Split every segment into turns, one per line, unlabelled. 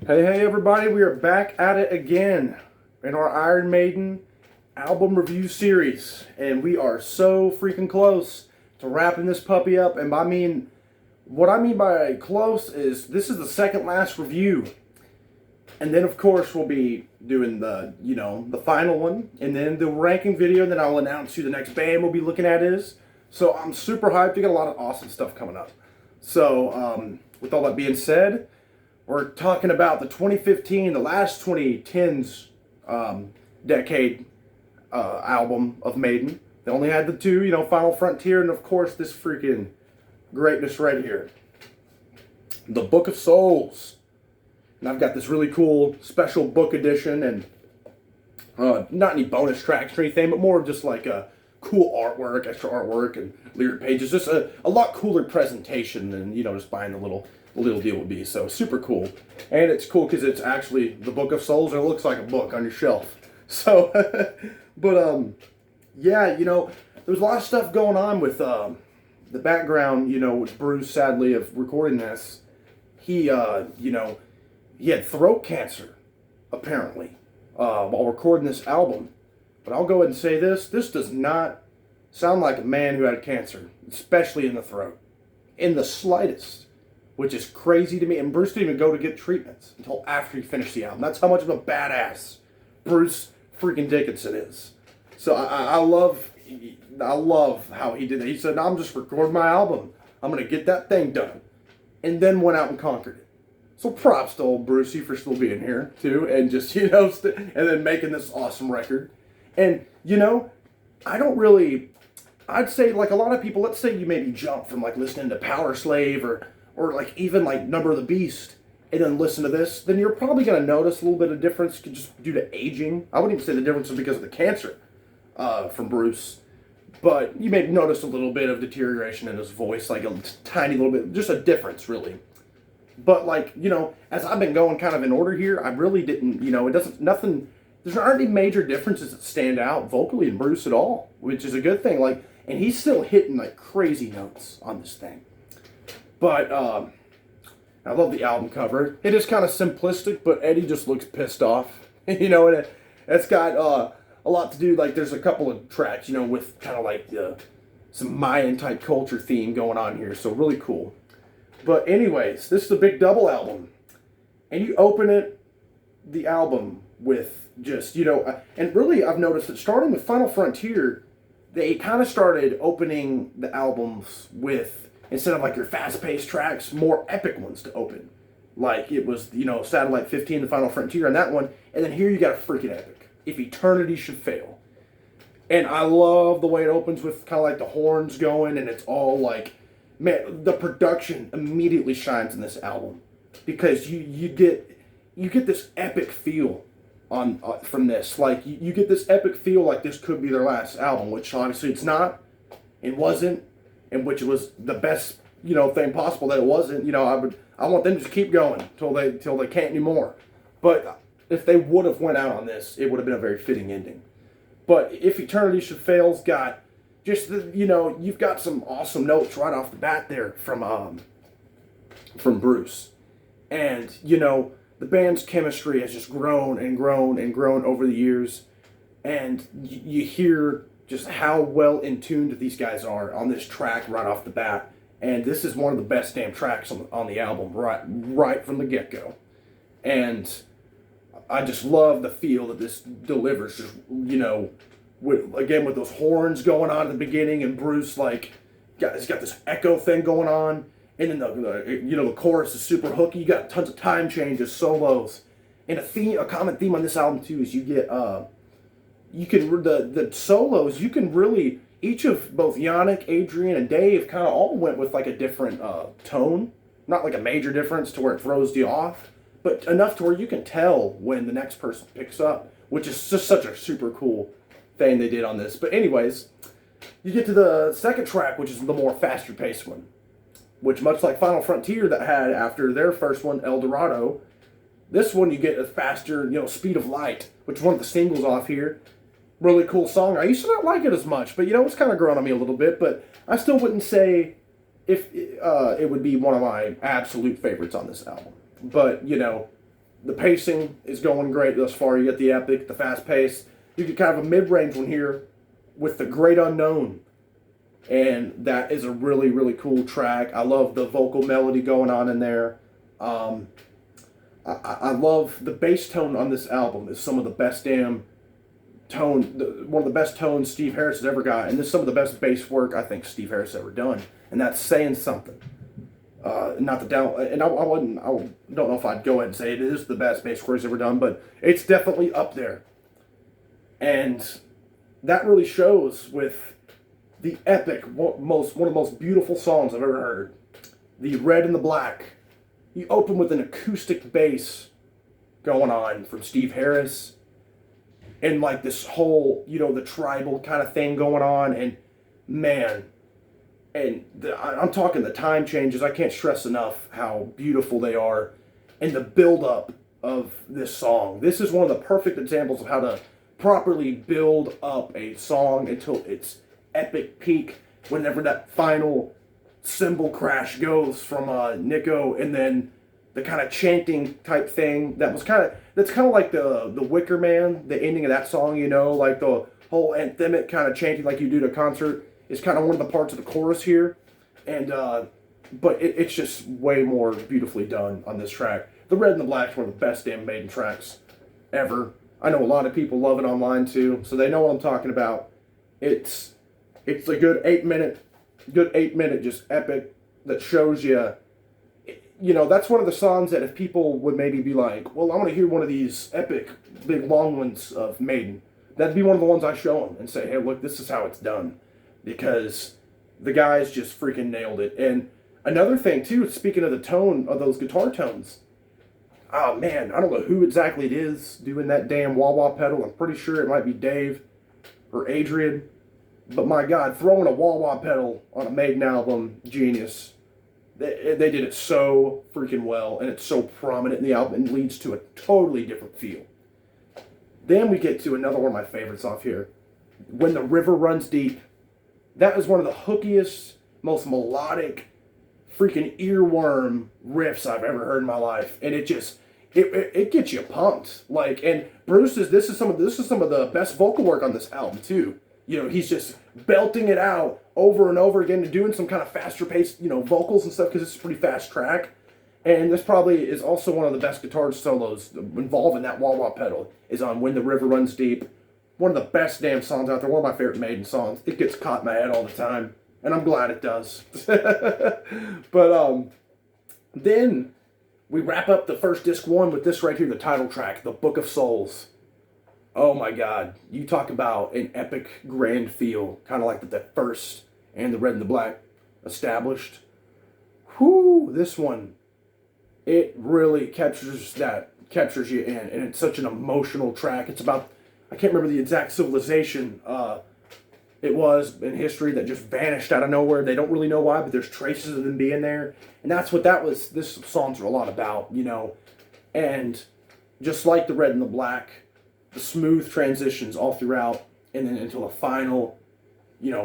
Hey everybody, we are back at it again in our Iron Maiden album review series, and we are so freaking close to wrapping this puppy up. And what I mean by close is this is the second last review, and then of course we'll be doing the final one, and then the ranking video, and then I'll announce who the next band we'll be looking at is. So I'm super hyped. We got a lot of awesome stuff coming up. So with all that being said, we're talking about the 2015, the last 2010s decade album of Maiden. They only had the two, Final Frontier, and of course this freaking greatness right here, the Book of Souls. And I've got this really cool special book edition, and not any bonus tracks or anything, but more of just like a cool artwork, extra artwork, and lyric pages. Just a lot cooler presentation than just buying the little deal would be. So super cool. And it's cool because it's actually the Book of Souls, and it looks like a book on your shelf. So but yeah, there's a lot of stuff going on with the background, with Bruce, sadly, of recording this. He he had throat cancer, apparently, while recording this album. But I'll go ahead and say this does not sound like a man who had cancer, especially in the throat, in the slightest, which is crazy to me. And Bruce didn't even go to get treatments until after he finished the album. That's how much of a badass Bruce freaking Dickinson is. So I love how he did it. He said, "I'm just recording my album. I'm going to get that thing done." And then went out and conquered it. So props to old Brucey for still being here, too. And just, and then making this awesome record. And, I'd say, like, a lot of people, let's say you maybe jump from, like, listening to Power Slave or like, even, like, Number of the Beast, and then listen to this, then you're probably going to notice a little bit of difference just due to aging. I wouldn't even say the difference is because of the cancer from Bruce, but you may notice a little bit of deterioration in his voice, like a tiny little bit, just a difference, really. But, like, as I've been going kind of in order here, I really didn't, there aren't any major differences that stand out vocally in Bruce at all, which is a good thing. Like, and he's still hitting like crazy notes on this thing. But I love the album cover. It is kind of simplistic, but Eddie just looks pissed off. And it's got a lot to do. Like, there's a couple of tracks, with kind of like some Mayan type culture theme going on here. So really cool. But anyways, this is a big double album, and you open the album with just, and really I've noticed that starting with Final Frontier, they kind of started opening the albums with, instead of like your fast-paced tracks, more epic ones to open. Like it was, Satellite 15, the Final Frontier on that one, and then here you got a freaking epic, If Eternity Should Fail. And I love the way it opens with kind of like the horns going, and it's all like, man, the production immediately shines in this album, because you get this epic feel from this. Like, you get this epic feel like this could be their last album, which obviously it's not, it wasn't, and which was the best, thing possible that it wasn't. I want them to just keep going till they can't anymore. But if they would have went out on this, it would have been a very fitting ending. But If Eternity Should Fail's got just you've got some awesome notes right off the bat there from Bruce. And, the band's chemistry has just grown and grown and grown over the years. And you hear just how well in tuned these guys are on this track right off the bat. And this is one of the best damn tracks on the album right from the get-go. And I just love the feel that this delivers. Just, with those horns going on at the beginning, and Bruce, like, he's got this echo thing going on. And then the chorus is super hooky. You got tons of time changes, solos, and a common theme on this album too is the solos. You can really, each of both Yannick, Adrian, and Dave kind of all went with like a different tone, not like a major difference to where it throws you off, but enough to where you can tell when the next person picks up, which is just such a super cool thing they did on this. But anyways, you get to the second track, which is the more faster paced one, which, much like Final Frontier that had after their first one, El Dorado, this one you get a faster, Speed of Light, which is one of the singles off here. Really cool song. I used to not like it as much, but it's kind of grown on me a little bit. But I still wouldn't say if it would be one of my absolute favorites on this album. But The pacing is going great thus far. You get the epic, the fast pace. You get kind of a mid-range one here with the Great Unknown. And that is a really, really cool track. I love the vocal melody going on in there. I love the bass tone on this album. Is some of the best damn tone, one of the best tones Steve Harris has ever got. And this is some of the best bass work I think Steve Harris has ever done. And that's saying something. Not the down, and I don't know if I'd go ahead and say it is the best bass score he's ever done, but it's definitely up there. And that really shows with the epic, one of the most beautiful songs I've ever heard. The Red and the Black. You open with an acoustic bass going on from Steve Harris, and like this whole, the tribal kind of thing going on, and man. And I'm talking the time changes. I can't stress enough how beautiful they are. And the build-up of this song. This is one of the perfect examples of how to properly build up a song until its epic peak. Whenever that final cymbal crash goes from Nico, and then the kind of chanting type thing that's kind of like the Wicker Man, the ending of that song, like the whole anthemic kind of chanting like you do to a concert. Is kind of one of the parts of the chorus here, and but it's just way more beautifully done on this track. The Red and the Black is one of the best damn Maiden tracks ever. I know a lot of people love it online too, so they know what I'm talking about. It's a good 8 minute just epic that shows you. That's one of the songs that if people would maybe be like, well, I want to hear one of these epic big long ones of Maiden, that'd be one of the ones I show them and say, hey, look, this is how it's done. Because the guys just freaking nailed it. And another thing, too, speaking of the tone of those guitar tones, oh, man, I don't know who exactly it is doing that damn wah-wah pedal. I'm pretty sure it might be Dave or Adrian. But, my God, throwing a wah-wah pedal on a Maiden album, genius. They did it so freaking well, and it's so prominent in the album and leads to a totally different feel. Then we get to another one of my favorites off here. When the River Runs Deep. That is one of the hookiest, most melodic, freaking earworm riffs I've ever heard in my life, and it gets you pumped. And this is some of the best vocal work on this album too. He's just belting it out over and over again and doing some kind of faster paced, vocals and stuff because it's a pretty fast track. And this probably is also one of the best guitar solos involving that wah-wah pedal is on When the River Runs Deep. One of the best damn songs out there. One of my favorite Maiden songs. It gets caught in my head all the time. And I'm glad it does. But then we wrap up the first disc one with this right here, the title track, The Book of Souls. Oh my God. You talk about an epic grand feel. Kind of like the first and the Red and the Black established. Whoo, this one. It really captures you in. And it's such an emotional track. It's about... I can't remember the exact civilization it was in history that just vanished out of nowhere. They don't really know why, but there's traces of them being there. And that's what this songs are a lot about, And just like the Red and the Black, the smooth transitions all throughout, and then until the final,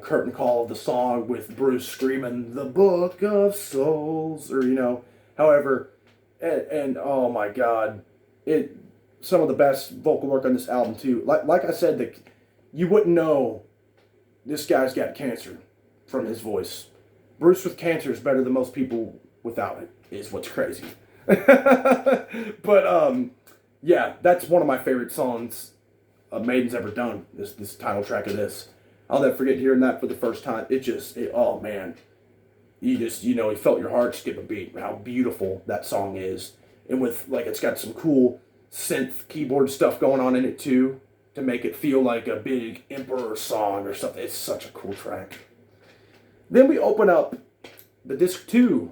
curtain call of the song with Bruce screaming, "The Book of Souls," or, however, and oh my God, some of the best vocal work on this album too. Like I said, you wouldn't know this guy's got cancer from his voice. Bruce with cancer is better than most people without it, is what's crazy. But yeah, that's one of my favorite songs Maiden's ever done. This title track of this, I'll never forget hearing that for the first time. Oh man, you felt your heart skip a beat. How beautiful that song is, and with it's got some cool synth keyboard stuff going on in it too to make it feel like a big Emperor song or something. It's such a cool track. Then we open up the disc 2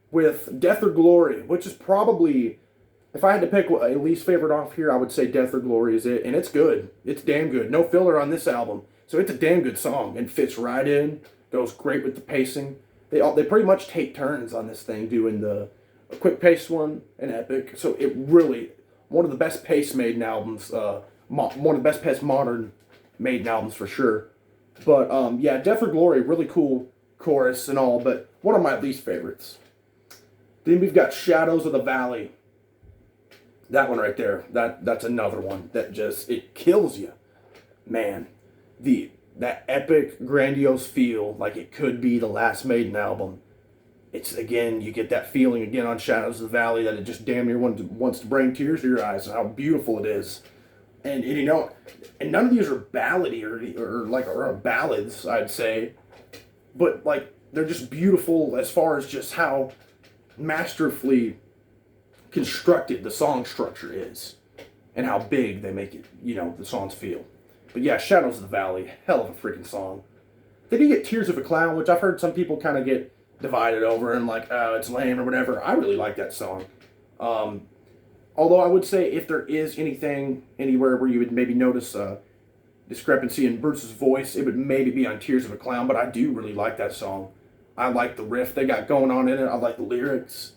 with Death or Glory, which is probably, if I had to pick a least favorite off here, I would say Death or Glory is it, and it's good. It's damn good. No filler on this album, so it's a damn good song and fits right in. Goes great with the pacing. They pretty much take turns on this thing, doing a quick pace one and epic. So it really, one of the best pace Maiden albums, one of the best pace modern Maiden albums for sure. But yeah, Death or Glory, really cool chorus and all, but one of my least favorites. Then we've got Shadows of the Valley. That one right there, that's another one that just, it kills you. Man, that epic, grandiose feel, like it could be the last Maiden album. It's, again, you get that feeling again on Shadows of the Valley that it just damn near wants to bring tears to your eyes, and how beautiful it is. And you know, and none of these are ballady or ballads, I'd say, but like they're just beautiful as far as just how masterfully constructed the song structure is, and how big they make it, you know, the songs feel. But yeah, Shadows of the Valley, hell of a freaking song. Then you get Tears of a Clown, which I've heard some people kind of get divided over and like, oh, it's lame or whatever. I really like that song. Although I would say if there is anything anywhere where you would maybe notice a discrepancy in Bruce's voice, it would maybe be on Tears of a Clown, but I do really like that song. I like the riff they got going on in it. I like the lyrics.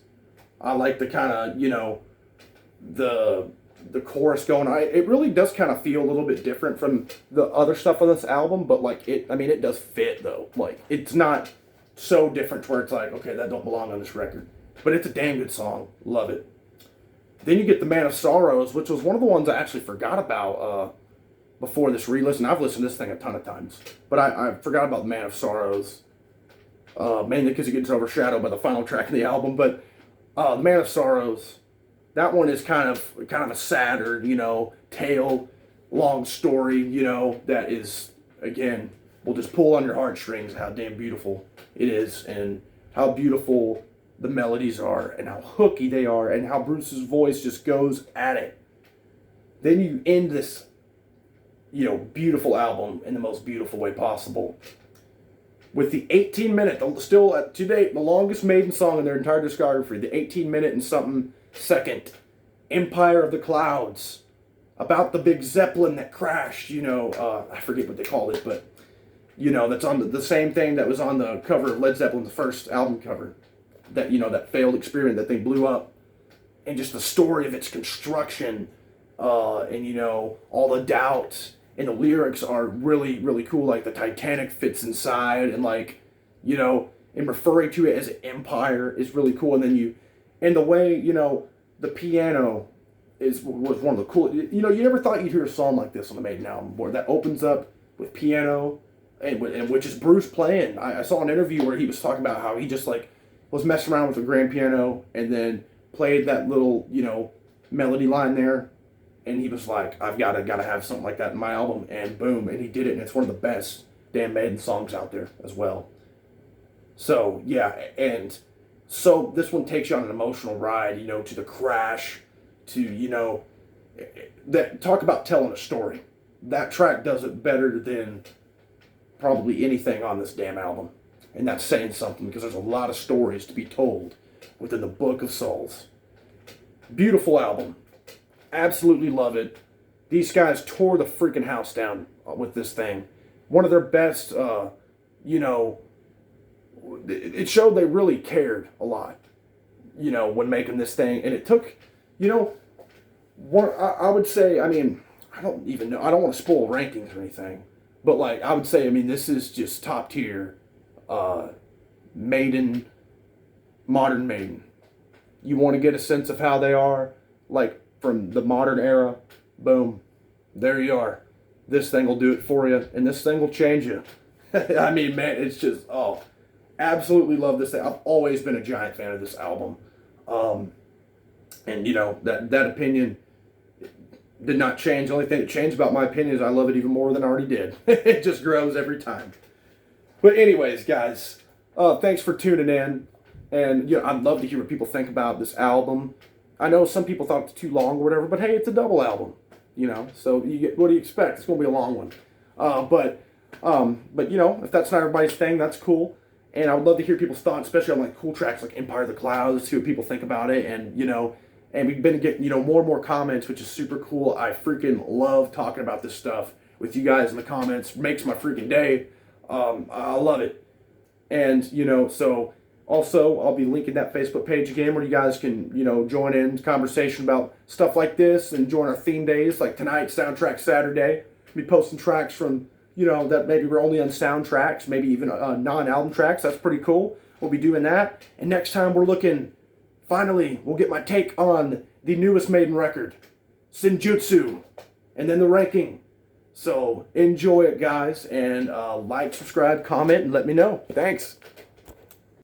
I like the kind of, you know, the chorus going on. It really does kind of feel a little bit different from the other stuff on this album, but like it does fit though. Like it's not so different to where it's like, okay, that don't belong on this record. But it's a damn good song. Love it. Then you get The Man of Sorrows, which was one of the ones I actually forgot about before this re-listen. I've listened to this thing a ton of times, but I forgot about The Man of Sorrows, mainly because it gets overshadowed by the final track of the album. But The Man of Sorrows, that one is kind of a sadder, you know, tale, long story, you know, that is, again, will just pull on your heartstrings how damn beautiful it is, and how beautiful the melodies are, and how hooky they are, and how Bruce's voice just goes at it. Then you end this, you know, beautiful album in the most beautiful way possible with the 18-minute, still to date, the longest Maiden song in their entire discography, the 18-minute and something second, Empire of the Clouds, about the big Zeppelin that crashed, you know, I forget what they called it, but, you know, that's on the same thing that was on the cover of Led Zeppelin's first album cover, that, you know, that failed experiment that they blew up, and just the story of its construction, and, you know, all the doubts, and the lyrics are really, really cool, like the Titanic fits inside, and like, you know, and referring to it as an empire is really cool, and then and the way, you know, the piano was one of the cool, you know, you never thought you'd hear a song like this on the Maiden album, where that opens up with piano, and which is Bruce playing. I saw an interview where he was talking about how he just like was messing around with the grand piano and then played that little, you know, melody line there, and he was like, I've got to have something like that in my album, and boom, and he did it, and it's one of the best damn Maiden songs out there as well. So yeah, and so this one takes you on an emotional ride, you know, to the crash, to, you know, that talk about telling a story. That track does it better than probably anything on this damn album. And that's saying something, because there's a lot of stories to be told within the Book of Souls. Beautiful album. Absolutely love it. These guys tore the freaking house down with this thing. One of their best, you know, it showed they really cared a lot, you know, when making this thing. And it took, you know, I would say, I mean, I don't even know, I don't want to spoil rankings or anything, but like, I would say, I mean, this is just top tier Maiden, modern Maiden. You want to get a sense of how they are, like, from the modern era, boom, there you are. This thing will do it for you, and this thing will change you. I mean, man, it's just, oh, absolutely love this thing. I've always been a giant fan of this album. And, you know, that opinion did not change. The only thing that changed about my opinion is I love it even more than I already did. It just grows every time. But anyways, guys, thanks for tuning in. And, you know, I'd love to hear what people think about this album. I know some people thought it was too long or whatever, but hey, it's a double album, you know. So what do you expect? It's going to be a long one. But you know, if that's not everybody's thing, that's cool. And I would love to hear people's thoughts, especially on like cool tracks like Empire of the Clouds, see what people think about it. And, you know, and we've been getting, you know, more and more comments, which is super cool. I freaking love talking about this stuff with you guys in the comments. Makes my freaking day. I love it. And, you know, so also I'll be linking that Facebook page again where you guys can, you know, join in conversation about stuff like this and join our theme days, like tonight, Soundtrack Saturday. I'll be posting tracks from, you know, that maybe we're only on soundtracks, maybe even non-album tracks. That's pretty cool. We'll be doing that. And next time we're looking, finally, we'll get my take on the newest Maiden record, Senjutsu, and then the ranking. So enjoy it, guys, and like, subscribe, comment, and let me know. Thanks.